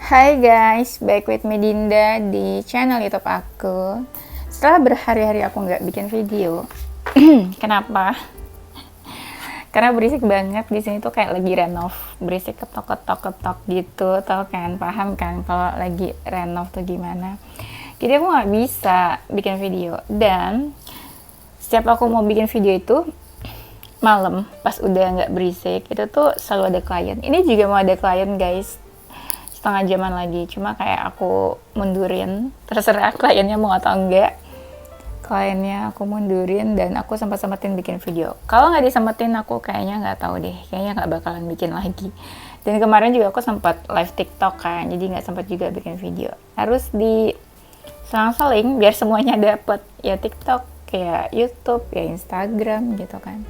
Hai guys, back with me Dinda di channel YouTube aku. Setelah berhari-hari aku nggak bikin video, kenapa? Karena berisik banget di sini tuh kayak lagi renov, berisik ketok gitu, tau kan? Paham kan kalau lagi renov tuh gimana? Jadi aku nggak bisa bikin video dan setiap aku mau bikin video itu malam pas udah nggak berisik itu tuh selalu ada klien. Ini juga mau ada klien guys, setengah jaman lagi, cuma kayak aku mundurin, terserah kliennya mau atau enggak. Kliennya aku mundurin dan aku sempat-sempatin bikin video. Kalau nggak disempetin aku kayaknya nggak tahu deh, kayaknya nggak bakalan bikin lagi. Dan kemarin juga aku sempat live TikTok kan, jadi nggak sempat juga bikin video. Harus di selang-seling biar semuanya dapet, ya TikTok, kayak YouTube, ya Instagram gitu kan.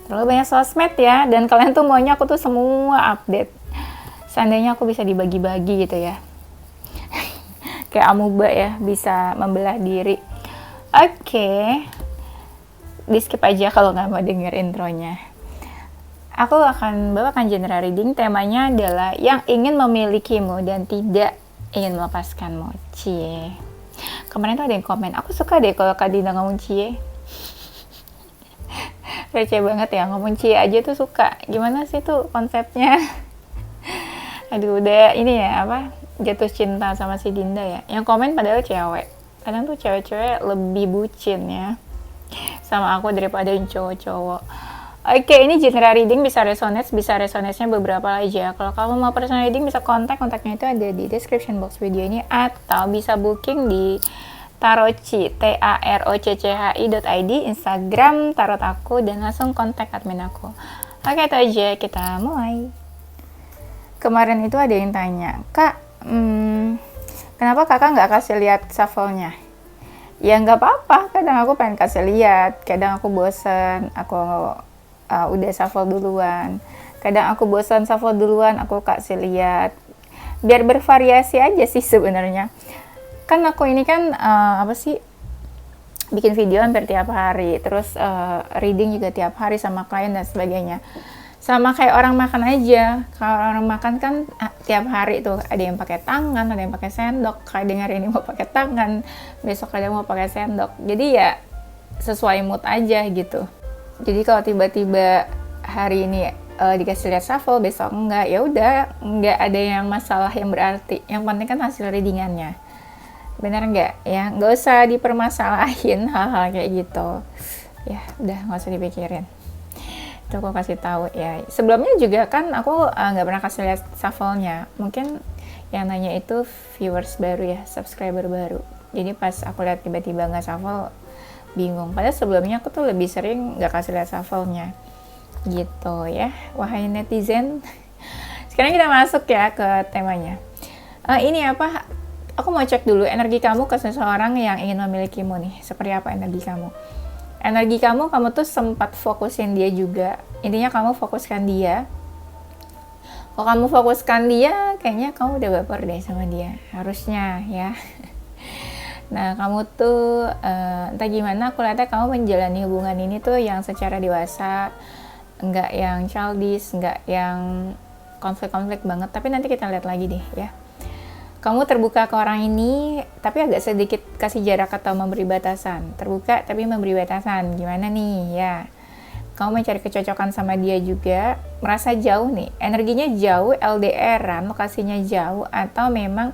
Terlalu banyak sosmed ya, dan kalian tuh maunya aku tuh semua update. Seandainya aku bisa dibagi-bagi gitu ya. Kayak amuba ya, bisa membelah diri. Oke. Di skip aja kalau nggak mau denger intronya. Aku akan bawakan general reading, temanya adalah yang ingin memilikimu dan tidak ingin melepaskanmu. Cie. Kemarin tuh ada yang komen, aku suka deh kalau Kak Dina ngomong cie. Receh banget ya, ngomong cie aja tuh suka. Gimana sih tuh konsepnya? Aduh, udah ini ya, jatuh cinta sama si Dinda ya. Yang komen padahal cewek. Kadang tuh cewek-cewek lebih bucin ya sama aku daripada yang cowok-cowok. Oke, ini general reading, bisa resonate-nya beberapa aja. Kalau kamu mau personal reading bisa kontaknya itu ada di description box video ini, atau bisa booking di tarocchi.id Instagram tarot aku, dan langsung kontak admin aku. Oke, itu aja, kita mulai. Kemarin itu ada yang tanya, Kak, kenapa kakak nggak kasih lihat shuffle-nya? Ya nggak apa-apa, kadang aku pengen kasih lihat, kadang aku bosen, aku udah shuffle duluan, kadang aku bosan shuffle duluan, aku kasih lihat, biar bervariasi aja sih sebenarnya. Kan aku ini kan bikin video hampir tiap hari, terus reading juga tiap hari sama klien dan sebagainya. Sama kayak orang makan aja. Kalau orang makan kan tiap hari tuh ada yang pakai tangan, ada yang pakai sendok. Kayak hari ini mau pakai tangan, besok ada yang mau pakai sendok. Jadi ya sesuai mood aja gitu. Jadi kalau tiba-tiba hari ini dikasih lihat shuffle, besok enggak, ya udah, enggak ada yang masalah yang berarti. Yang penting kan hasil readingannya. Bener nggak ya? Nggak usah dipermasalahin hal-hal kayak gitu. Ya udah, nggak usah dipikirin. Itu aku kasih tahu ya. Sebelumnya juga kan aku nggak pernah kasih lihat shuffle-nya. Mungkin yang nanya itu viewers baru ya, subscriber baru. Jadi pas aku lihat tiba-tiba nggak shuffle, bingung. Padahal sebelumnya aku tuh lebih sering nggak kasih lihat shuffle-nya. Gitu ya, wahai netizen. Sekarang kita masuk ya ke temanya. Ini apa? Aku mau cek dulu energi kamu ke seseorang yang ingin memilikimu nih. Seperti apa energi kamu? Energi kamu tuh sempat fokusin dia juga. Intinya kamu fokuskan dia. Kalau kamu fokuskan dia, kayaknya kamu udah baper deh sama dia. Harusnya ya. Nah, kamu tuh entah gimana, aku lihatnya kamu menjalani hubungan ini tuh yang secara dewasa. Nggak yang childish, nggak yang konflik-konflik banget. Tapi nanti kita lihat lagi deh ya. Kamu terbuka ke orang ini, tapi agak sedikit kasih jarak atau memberi batasan. Terbuka tapi memberi batasan. Gimana nih ya? Kamu mencari kecocokan sama dia juga, merasa jauh nih. Energinya jauh, LDR-an, lokasinya jauh, atau memang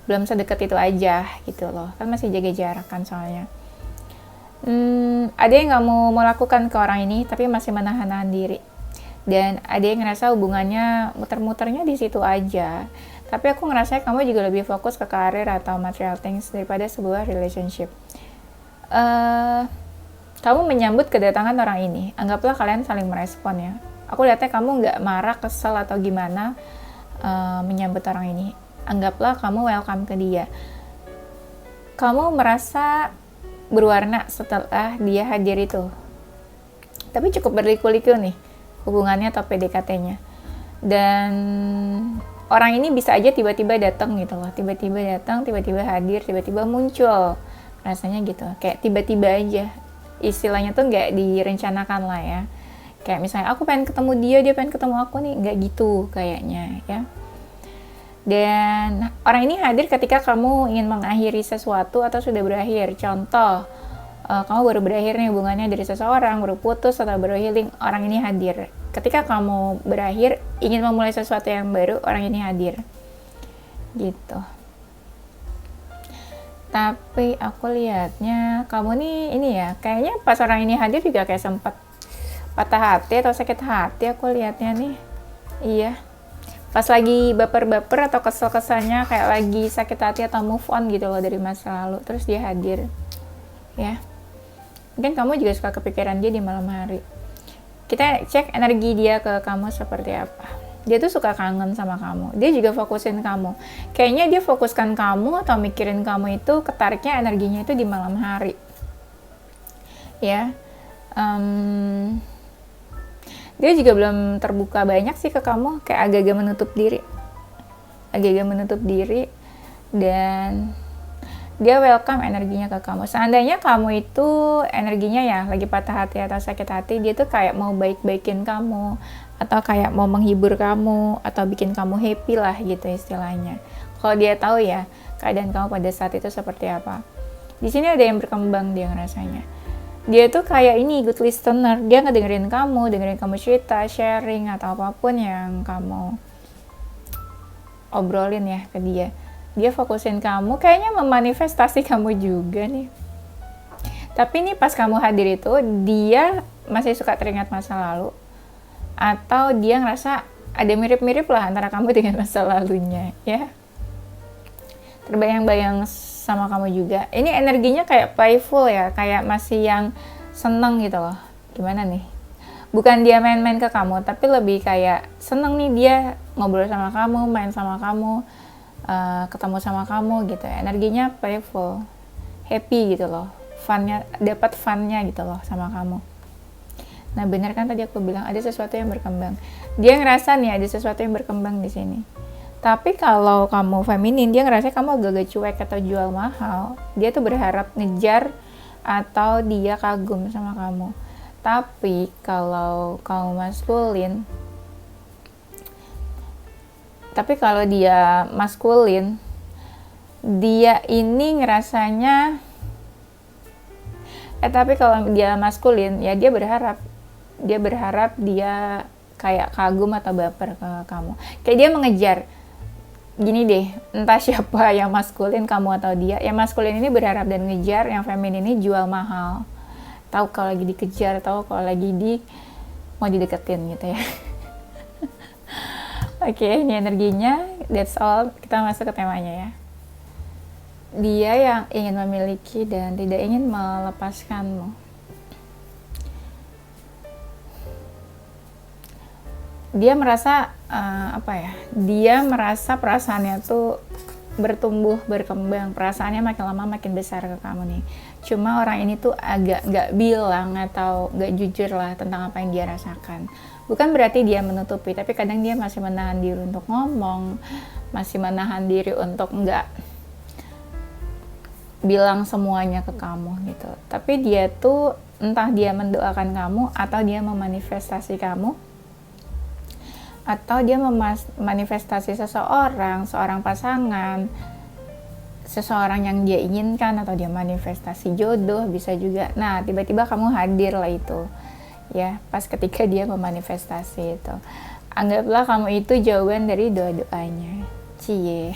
belum sedekat itu aja gitu loh. Kan masih jaga jarak kan soalnya. Ada yang nggak mau melakukan ke orang ini, tapi masih menahan-nahan diri. Dan ada yang ngerasa hubungannya muter-muternya di situ aja. Tapi aku ngerasa kamu juga lebih fokus ke karir atau material things daripada sebuah relationship. Kamu menyambut kedatangan orang ini. Anggaplah kalian saling merespon ya. Aku lihatnya kamu nggak marah, kesel atau gimana menyambut orang ini. Anggaplah kamu welcome ke dia. Kamu merasa berwarna setelah dia hadir itu. Tapi cukup berliku-liku nih hubungannya atau PDKT-nya. Dan orang ini bisa aja tiba-tiba datang gitu loh, tiba-tiba datang, tiba-tiba hadir, tiba-tiba muncul, rasanya gitu, kayak tiba-tiba aja, istilahnya tuh nggak direncanakan lah ya, kayak misalnya aku pengen ketemu dia, dia pengen ketemu aku nih, nggak gitu kayaknya ya. Dan orang ini hadir ketika kamu ingin mengakhiri sesuatu atau sudah berakhir. Contoh, kamu baru berakhir nih hubungannya dari seseorang, baru putus atau baru healing, orang ini hadir. Ketika kamu berakhir, ingin memulai sesuatu yang baru, orang ini hadir. Gitu. Tapi aku lihatnya kamu nih ini ya, kayaknya pas orang ini hadir juga kayak sempat patah hati atau sakit hati aku lihatnya nih. Iya. Pas lagi baper-baper atau kesel-keselnya, kayak lagi sakit hati atau move on gitu loh dari masa lalu, terus dia hadir. Ya. Mungkin kamu juga suka kepikiran dia di malam hari. Kita cek energi dia ke kamu seperti apa. Dia tuh suka kangen sama kamu. Dia juga fokusin kamu. Kayaknya dia fokuskan kamu atau mikirin kamu itu, ketariknya energinya itu di malam hari. Ya. Dia juga belum terbuka banyak sih ke kamu, kayak agak-agak menutup diri, dan dia welcome energinya ke kamu. Seandainya kamu itu energinya ya lagi patah hati atau sakit hati, dia tuh kayak mau baik-baikin kamu, atau kayak mau menghibur kamu, atau bikin kamu happy lah gitu istilahnya. Kalau dia tahu ya keadaan kamu pada saat itu seperti apa. Di sini ada yang berkembang dia ngerasanya. Dia tuh kayak ini good listener, dia dengerin kamu cerita, sharing atau apapun yang kamu obrolin ya ke dia. Dia fokusin kamu, kayaknya memanifestasi kamu juga nih. Tapi nih pas kamu hadir itu, dia masih suka teringat masa lalu, atau dia ngerasa ada mirip-mirip lah antara kamu dengan masa lalunya, ya. Terbayang-bayang sama kamu juga. Ini energinya kayak playful ya, kayak masih yang seneng gitu loh. Gimana nih? Bukan dia main-main ke kamu, tapi lebih kayak seneng nih dia ngobrol sama kamu, main sama kamu, ketemu sama kamu gitu. Energinya playful, happy gitu loh. Dapat funnya gitu loh sama kamu. Nah benar kan tadi aku bilang ada sesuatu yang berkembang. Dia ngerasa nih ada sesuatu yang berkembang di sini. Tapi kalau kamu feminin, dia ngerasa kamu agak-agak cuek atau jual mahal. Dia tuh berharap ngejar atau dia kagum sama kamu. Tapi kalau kamu maskulin, dia ini ngerasanya tapi kalau dia maskulin, ya dia berharap dia kayak kagum atau baper ke kamu. Kayak dia mengejar. Gini deh, entah siapa yang maskulin, kamu atau dia. Yang maskulin ini berharap dan ngejar, yang feminin ini jual mahal. Tahu kalau lagi dikejar, tahu kalau lagi mau dideketin gitu ya. Oke, ini energinya. That's all. Kita masuk ke temanya ya. Dia yang ingin memiliki dan tidak ingin melepaskanmu. Dia merasa dia merasa perasaannya tuh bertumbuh, berkembang, perasaannya makin lama makin besar ke kamu nih. Cuma orang ini tuh agak nggak bilang atau nggak jujur lah tentang apa yang dia rasakan. Bukan berarti dia menutupi, tapi kadang dia masih menahan diri untuk ngomong, masih menahan diri untuk nggak bilang semuanya ke kamu gitu. Tapi dia tuh entah dia mendoakan kamu atau dia memanifestasi kamu, atau dia memanifestasi seorang pasangan, seseorang yang dia inginkan, atau dia manifestasi jodoh, bisa juga. Nah, tiba-tiba kamu hadir lah itu. Ya, pas ketika dia memanifestasi itu. Anggaplah kamu itu jawaban dari doa-doanya. Cie.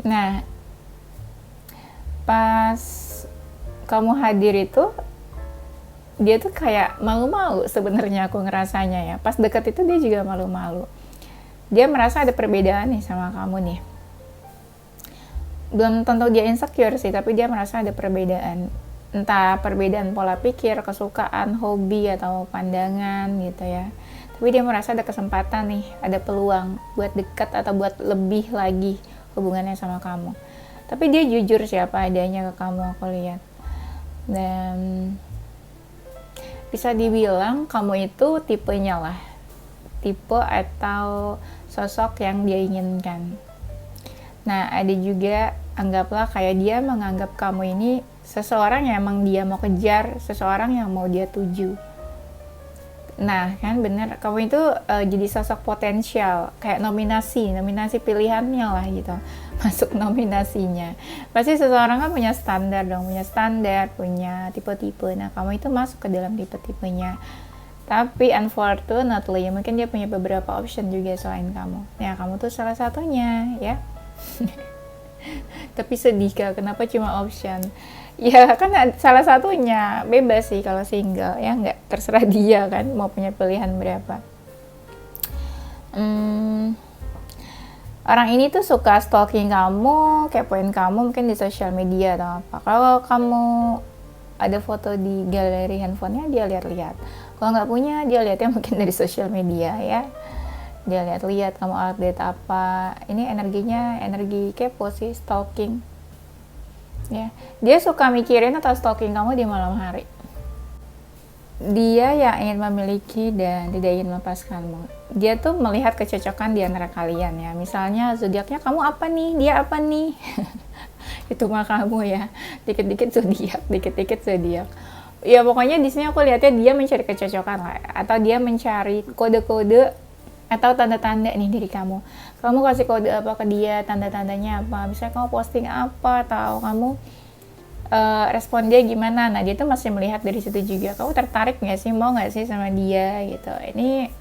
Nah, pas kamu hadir itu, dia tuh kayak malu-malu sebenarnya aku ngerasanya ya. Pas deket itu dia juga malu-malu. Dia merasa ada perbedaan nih sama kamu nih. Belum tentu dia insecure sih, tapi dia merasa ada perbedaan. Entah perbedaan pola pikir, kesukaan, hobi, atau pandangan gitu ya. Tapi dia merasa ada kesempatan nih, ada peluang buat dekat atau buat lebih lagi hubungannya sama kamu. Tapi dia jujur siapa adanya ke kamu, aku lihat. Dan bisa dibilang kamu itu tipenya lah, tipe atau sosok yang dia inginkan. Nah, ada juga anggaplah kayak dia menganggap kamu ini seseorang yang emang dia mau kejar, seseorang yang mau dia tuju. Nah, kan bener, kamu itu jadi sosok potensial, kayak nominasi pilihannya lah gitu, masuk nominasinya. Pasti seseorang kan punya standar dong, punya tipe-tipe. Nah, kamu itu masuk ke dalam tipe-tipenya. Tapi unfortunately, mungkin dia punya beberapa option juga selain kamu. Ya, kamu tuh salah satunya, ya. Tapi sedih Kak, kenapa cuma option? Ya kan salah satunya, bebas sih kalau single, ya nggak, terserah dia kan mau punya pilihan berapa. Orang ini tuh suka stalking kamu, kepoin kamu mungkin di sosial media atau apa. Kalau kamu ada foto di galeri handphonenya, dia lihat-lihat. Kalau nggak punya, dia lihatnya mungkin dari sosial media ya. Dia lihat-lihat kamu update apa. Ini energinya energi kepo sih, stalking. Ya, dia suka mikirin atau stalking kamu di malam hari. Dia yang ingin memiliki dan tidak ingin melepaskanmu. Dia tuh melihat kecocokan di antara kalian ya. Misalnya zodiaknya kamu apa nih, dia apa nih. Itu mah kamu ya. Dikit-dikit zodiak. Ya pokoknya di sini aku lihatnya dia mencari kecocokan lah, atau dia mencari kode-kode atau tanda-tanda nih dari kamu. Kamu kasih kode apa ke dia, tanda-tandanya apa, misalnya kamu posting apa, atau kamu respon dia gimana. Nah dia tuh masih melihat dari situ juga, kamu tertarik nggak sih, mau nggak sih sama dia gitu, ini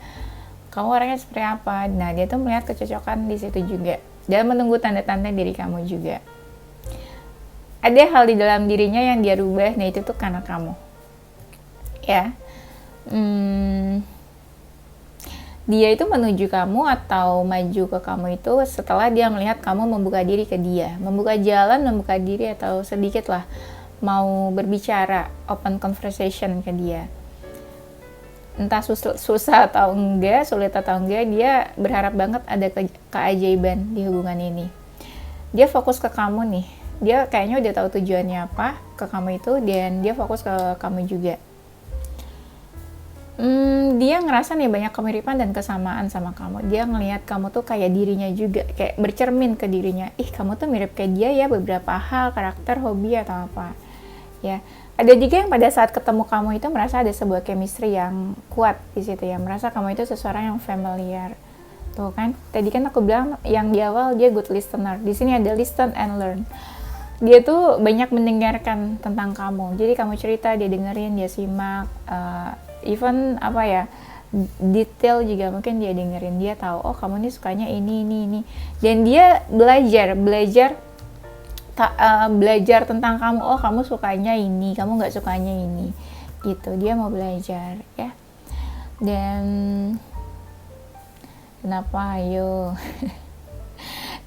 kamu orangnya seperti apa. Nah dia tuh melihat kecocokan di situ juga, dan menunggu tanda-tanda dari kamu juga. Ada hal di dalam dirinya yang dia rubah, nah itu tuh karena kamu ya. Dia itu menuju kamu atau maju ke kamu itu setelah dia melihat kamu membuka diri ke dia, membuka jalan, membuka diri, atau sedikit lah mau berbicara, open conversation ke dia. Entah susah atau enggak, sulit atau enggak, dia berharap banget ada keajaiban di hubungan ini. Dia fokus ke kamu nih, dia kayaknya udah tahu tujuannya apa ke kamu itu, dan dia fokus ke kamu juga. Dia ngerasa nih banyak kemiripan dan kesamaan sama kamu. Dia ngelihat kamu tuh kayak dirinya juga, kayak bercermin ke dirinya. Ih, kamu tuh mirip kayak dia ya, beberapa hal, karakter, hobi, atau apa. Ya, ada juga yang pada saat ketemu kamu itu merasa ada sebuah chemistry yang kuat di situ ya. Merasa kamu itu seseorang yang familiar. Tuh kan, tadi kan aku bilang yang di awal dia good listener. Di sini ada listen and learn. Dia tuh banyak mendengarkan tentang kamu. Jadi kamu cerita, dia dengerin, dia simak. Even apa ya, detail juga mungkin dia dengerin. Dia tahu, oh kamu nih sukanya ini. Dan dia belajar tentang kamu. Oh kamu sukanya ini, kamu nggak sukanya ini, gitu. Dia mau belajar ya. Dan kenapa ayo?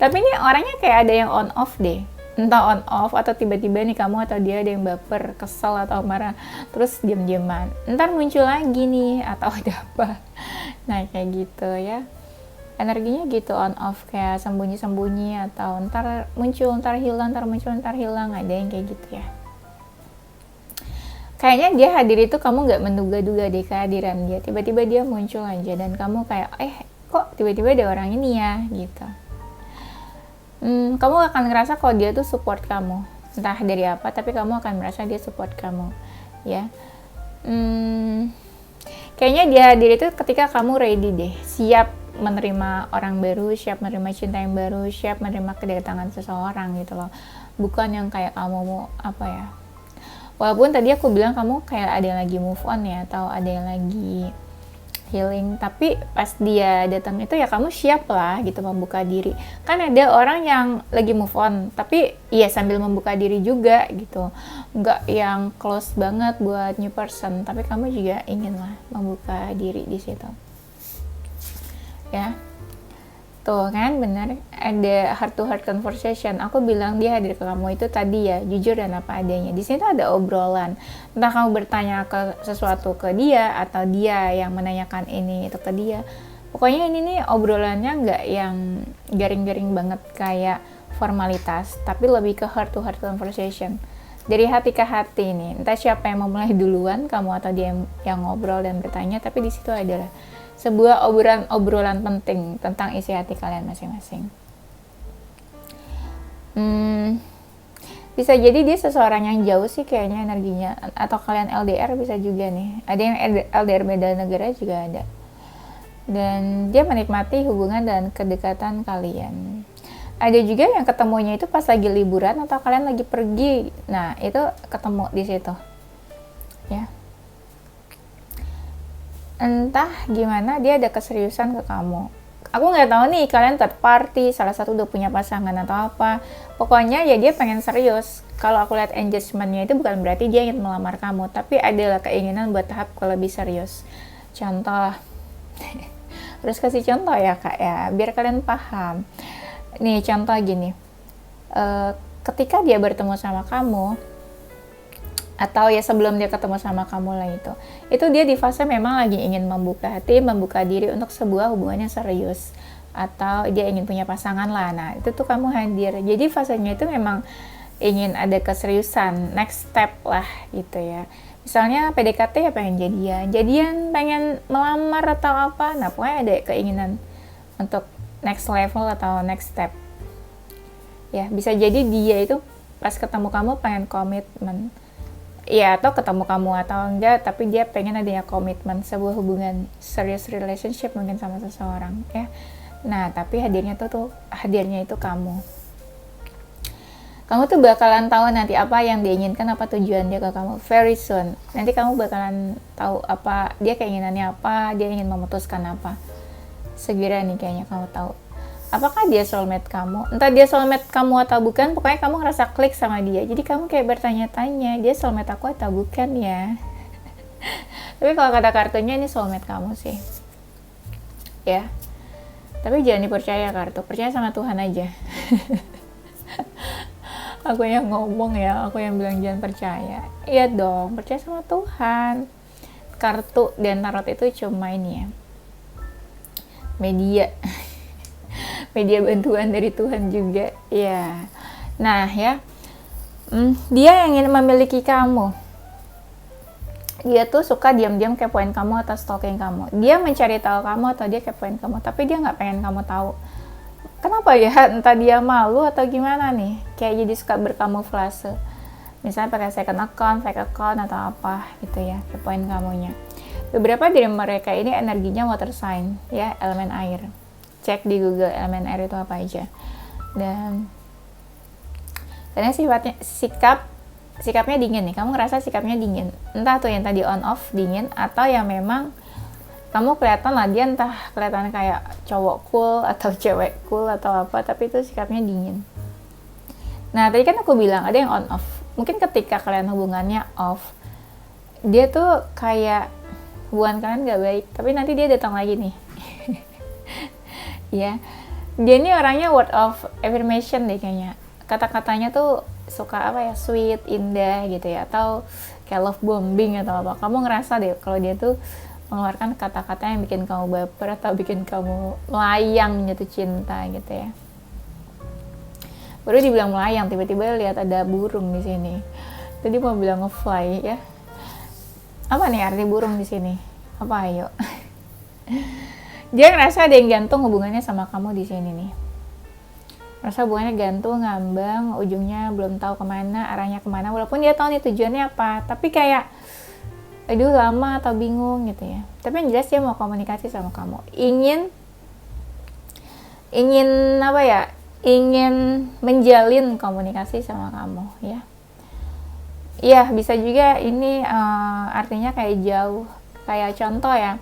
Tapi ini orangnya kayak ada yang on off deh. Entah on off atau tiba-tiba nih kamu atau dia ada yang baper, kesel atau marah, terus diam-diaman. Ntar muncul lagi nih atau ada apa. Nah kayak gitu ya. Energinya gitu on off, kayak sembunyi-sembunyi, atau ntar muncul, ntar hilang, ntar muncul, ntar hilang. Ada yang kayak gitu ya. Kayaknya dia hadir itu kamu nggak menduga-duga deh kehadiran dia. Tiba-tiba dia muncul aja dan kamu kayak, kok tiba-tiba ada orang ini ya gitu. Kamu akan ngerasa kalau dia tuh support kamu, entah dari apa, tapi kamu akan merasa dia support kamu ya. Kayaknya dia hadir itu ketika kamu ready deh, siap menerima orang baru, siap menerima cinta yang baru, siap menerima kedatangan seseorang gitu loh. Bukan yang kayak kamu mau apa ya, walaupun tadi aku bilang kamu kayak ada yang lagi move on ya, atau ada yang lagi healing, tapi pas dia datang itu ya kamu siap lah gitu membuka diri. Kan ada orang yang lagi move on tapi ya sambil membuka diri juga gitu, nggak yang close banget buat new person, tapi kamu juga ingin lah membuka diri di situ ya. Tuh kan benar, ada heart to heart conversation. Aku bilang dia hadir ke kamu itu tadi ya, jujur dan apa adanya. Di sini tuh ada obrolan. Entah kamu bertanya ke sesuatu ke dia, atau dia yang menanyakan ini itu ke dia. Pokoknya ini nih obrolannya nggak yang garing-garing banget kayak formalitas, tapi lebih ke heart to heart conversation. Dari hati ke hati nih. Entah siapa yang memulai duluan, kamu atau dia yang ngobrol dan bertanya, tapi di situ adalah sebuah obrolan penting tentang isi hati kalian masing-masing. Bisa jadi dia seseorang yang jauh sih kayaknya energinya, atau kalian LDR bisa juga nih. Ada yang LDR beda negara juga ada. Dan dia menikmati hubungan dan kedekatan kalian. Ada juga yang ketemunya itu pas lagi liburan atau kalian lagi pergi. Nah, itu ketemu di situ. Ya. Entah gimana dia ada keseriusan ke kamu. Aku nggak tahu nih kalian third party, salah satu udah punya pasangan atau apa. Pokoknya ya dia pengen serius. Kalau aku lihat engagementnya itu bukan berarti dia ingin melamar kamu, tapi adalah keinginan buat tahap lebih serius. Contoh, harus kasih contoh ya kak ya, biar kalian paham. Nih contoh gini, ketika dia bertemu sama kamu, atau ya sebelum dia ketemu sama kamu lah itu dia di fase memang lagi ingin membuka hati, membuka diri untuk sebuah hubungan yang serius, atau dia ingin punya pasangan lah. Nah itu tuh kamu hadir, jadi fasenya itu memang ingin ada keseriusan, next step lah gitu ya. Misalnya PDKT ya pengen jadian pengen melamar atau apa, nah pokoknya ada keinginan untuk next level atau next step ya. Bisa jadi dia itu pas ketemu kamu pengen komitmen ya, atau ketemu kamu atau enggak, tapi dia pengen adanya komitmen, sebuah hubungan serious relationship mungkin sama seseorang ya. Nah tapi hadirnya itu kamu tuh bakalan tahu nanti apa yang dia inginkan, apa tujuan dia ke kamu very soon. Nanti kamu bakalan tahu apa dia keinginannya, apa dia ingin memutuskan apa. Segera nih kayaknya kamu tahu apakah dia soulmate kamu. Entah dia soulmate kamu atau bukan, pokoknya kamu ngerasa klik sama dia. Jadi kamu kayak bertanya-tanya, dia soulmate aku atau bukan ya. Tapi kalau kata kartunya ini soulmate kamu sih ya. Tapi jangan dipercaya kartu, percaya sama Tuhan aja. Aku yang ngomong ya, aku yang bilang jangan percaya. Iya dong, percaya sama Tuhan. Kartu dan tarot itu cuma ini ya, media bantuan dari Tuhan juga ya. Nah ya, dia yang ingin memiliki kamu. Dia tuh suka diam-diam kepoin kamu atau stalking kamu. Dia mencari tahu kamu atau dia kepoin kamu, tapi dia nggak pengen kamu tahu. Kenapa ya? Entah dia malu atau gimana nih, kayak jadi suka berkamuflase. Misalnya pakai second account, fake account atau apa gitu ya, kepoin kamunya. Beberapa dari mereka ini energinya water sign ya, elemen air. Cek di Google elemen air itu apa aja. Dan karena sikapnya dingin nih, kamu ngerasa sikapnya dingin. Entah tuh yang tadi on off dingin, atau yang memang kamu kelihatan lah dia entah kelihatan kayak cowok cool atau cewek cool atau apa, tapi itu sikapnya dingin. Nah tadi kan aku bilang ada yang on off. Mungkin ketika kalian hubungannya off, dia tuh kayak hubungan kalian gak baik, tapi nanti dia datang lagi nih. Ya, dia ini orangnya word of affirmation deh kayaknya. Kata-katanya tuh suka apa ya, sweet, indah gitu ya, atau kayak love bombing atau apa. Kamu ngerasa deh kalau dia tuh mengeluarkan kata-kata yang bikin kamu baper atau bikin kamu melayang jatuh cinta gitu ya. Baru dibilang melayang, tiba-tiba lihat ada burung di sini. Tadi mau bilang nge-fly ya. Apa nih arti burung di sini? Apa ayo? Dia ngerasa ada yang gantung hubungannya sama kamu di sini nih. Ngerasa hubungannya gantung, ngambang, ujungnya belum tahu kemana, arahnya kemana. Walaupun dia tahu nih tujuannya apa, tapi kayak aduh lama atau bingung gitu ya. Tapi yang jelas dia mau komunikasi sama kamu. Ingin apa ya? Ingin menjalin komunikasi sama kamu ya. Iya, bisa juga ini artinya kayak jauh. Kayak contoh ya,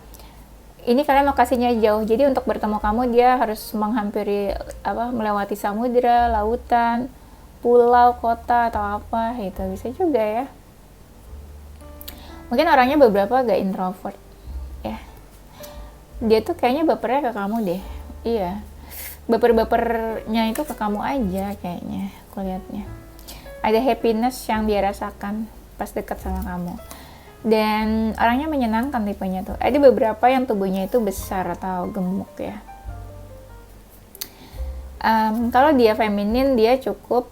ini kalian lokasinya jauh, jadi untuk bertemu kamu dia harus menghampiri melewati samudra, lautan, pulau, kota atau apa gitu. Bisa juga ya. Mungkin orangnya beberapa agak introvert ya. Dia tuh kayaknya bapernya ke kamu deh. Iya, baper-bapernya itu ke kamu aja kayaknya, aku lihatnya. Ada happiness yang dia rasakan pas dekat sama kamu. Dan orangnya menyenangkan tipenya tuh. Ada beberapa yang tubuhnya itu besar atau gemuk ya. Kalau dia feminin, dia cukup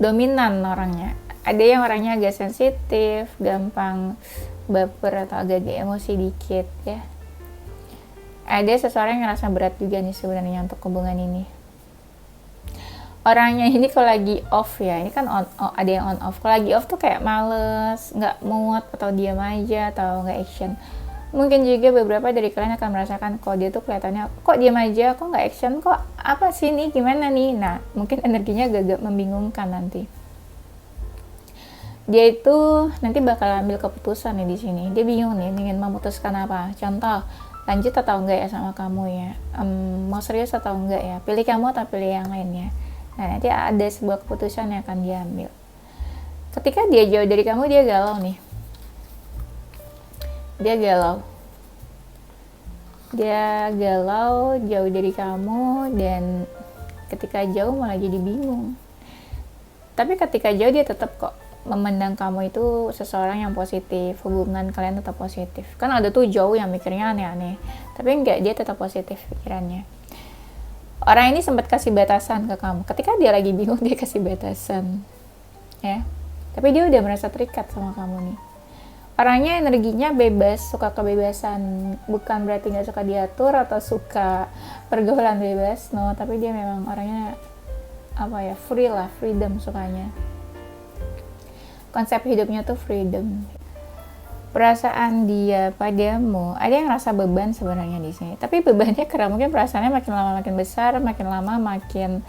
dominan orangnya. Ada yang orangnya agak sensitif, gampang baper atau agak emosi dikit ya. Ada seseorang yang ngerasa berat juga nih sebenarnya untuk hubungan ini. orangnya ini kalau lagi off ya, ini kan ada yang on off. Kalau lagi off tuh kayak males, nggak mood, atau diam aja, atau nggak action. Mungkin juga beberapa dari kalian akan merasakan kok dia tuh kelihatannya kok diam aja, kok nggak action, kok apa sih nih, gimana nih. Nah, mungkin energinya agak membingungkan nanti. Dia itu nanti bakal ambil keputusan nih di sini. Dia bingung nih, ingin memutuskan apa. Contoh, lanjut atau enggak ya sama kamu ya, mau serius atau enggak ya, pilih kamu atau pilih yang lain ya. Nah, nanti ada sebuah keputusan yang akan diambil. Ketika dia jauh dari kamu, dia galau nih. Dia galau jauh dari kamu, dan ketika jauh malah jadi bingung. Tapi ketika jauh dia tetap kok memandang kamu itu seseorang yang positif, hubungan kalian tetap positif. Kan ada tuh jauh yang mikirnya aneh-aneh, tapi enggak, dia tetap positif pikirannya. Orang ini sempat kasih batasan ke kamu. Ketika dia lagi bingung, dia kasih batasan, ya. Tapi dia udah merasa terikat sama kamu nih. Orangnya energinya bebas, suka kebebasan. Bukan berarti nggak suka diatur atau suka pergaulan bebas, no. Tapi dia memang orangnya free lah, freedom sukanya. Konsep hidupnya tuh freedom. Perasaan dia padamu, ada yang rasa beban sebenarnya di sini. Tapi bebannya karena mungkin perasaannya makin lama makin besar, makin lama makin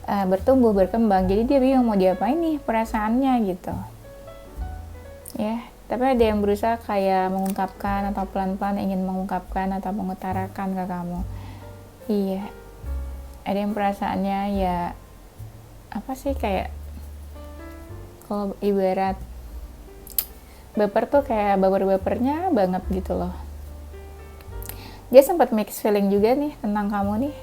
bertumbuh, berkembang. Jadi dia bingung mau diapain nih perasaannya gitu. Ya, tapi ada yang berusaha kayak mengungkapkan atau pelan-pelan ingin mengungkapkan atau mengutarakan ke kamu. Iya. Ada yang perasaannya ya kayak kalau ibarat baper tuh kayak baper-bapernya banget gitu loh. Dia sempat mixed feeling juga nih tentang kamu nih.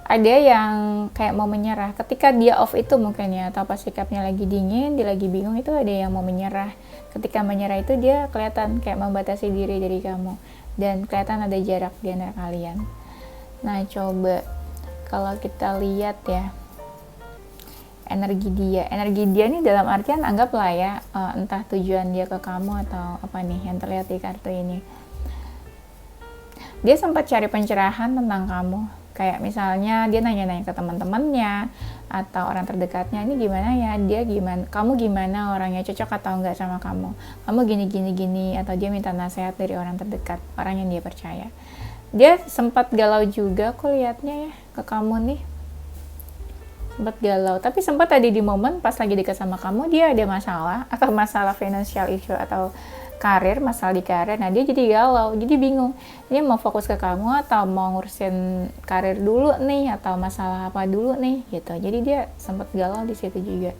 Ada yang kayak mau menyerah ketika dia off itu mungkin ya, atau pas sikapnya lagi dingin, dia lagi bingung, itu ada yang mau menyerah. Ketika menyerah itu dia kelihatan kayak membatasi diri dari kamu, dan kelihatan ada jarak di antara kalian. Nah, coba kalau kita lihat ya, energi dia nih dalam artian anggaplah ya, entah tujuan dia ke kamu atau apa nih yang terlihat di kartu ini. Dia sempat cari pencerahan tentang kamu, kayak misalnya dia nanya-nanya ke teman-temannya atau orang terdekatnya, ini gimana ya, kamu gimana orangnya, cocok atau enggak sama kamu gini, atau dia minta nasihat dari orang terdekat, orang yang dia percaya. Dia sempat galau juga kok liatnya ya ke kamu nih. Sempat galau, tapi sempat tadi di momen pas lagi dekat sama kamu dia ada masalah, atau masalah financial issue atau karir, masalah di karir. Nah, dia jadi galau, jadi bingung, ini mau fokus ke kamu atau mau ngurusin karir dulu nih, atau masalah apa dulu nih gitu. Jadi dia sempat galau di situ juga.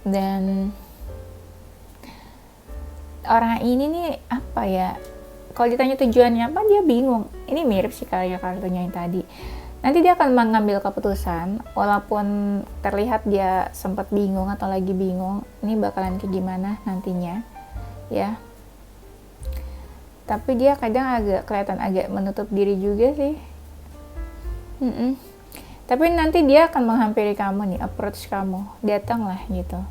Dan orang ini nih kalau ditanya tujuannya apa, dia bingung. Ini mirip sih kayak kartunya yang tadi. Nanti dia akan mengambil keputusan, walaupun terlihat dia sempat bingung atau lagi bingung, ini bakalan kayak gimana nantinya, ya. Tapi dia kadang kelihatan agak menutup diri juga sih. Tapi nanti dia akan menghampiri kamu nih, approach kamu, datanglah gitu,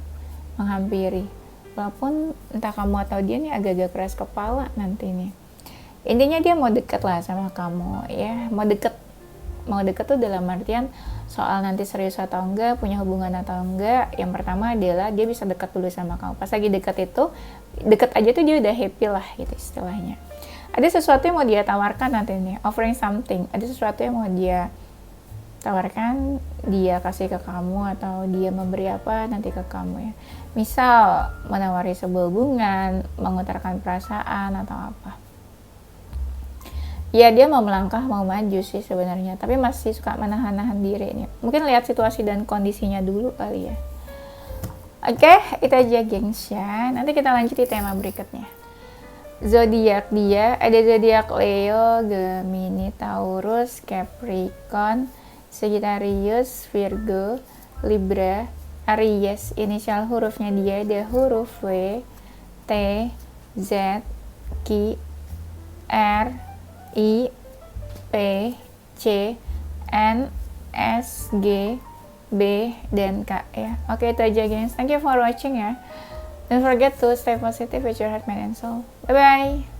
menghampiri. Walaupun entah kamu atau dia nih agak-agak keras kepala nanti nih. Intinya dia mau deket lah sama kamu, ya, mau deket tuh dalam artian soal nanti serius atau enggak, punya hubungan atau enggak. Yang pertama adalah dia bisa dekat dulu sama kamu. Pas lagi deket aja tuh dia udah happy lah gitu istilahnya. Ada sesuatu yang mau dia tawarkan nanti nih, offering something. Ada sesuatu yang mau dia tawarkan, dia kasih ke kamu, atau dia memberi apa nanti ke kamu ya. Misal menawari sebuah hubungan, mengutarakan perasaan atau apa. Ya, dia mau melangkah, mau maju sih sebenarnya, tapi masih suka menahan-nahan diri nih. Mungkin lihat situasi dan kondisinya dulu kali ya. Oke, itu aja gengs ya. Nanti kita lanjut di tema berikutnya. Zodiak dia, ada zodiak Leo, Gemini, Taurus, Capricorn, Sagittarius, Virgo, Libra, Aries. Inisial hurufnya dia ada huruf W, T, Z, Q, R, I, P, C, N, S, G, B, dan K ya. Oke, itu aja guys. Thank you for watching ya. Don't forget to stay positive with your heart, mind, and soul. Bye-bye.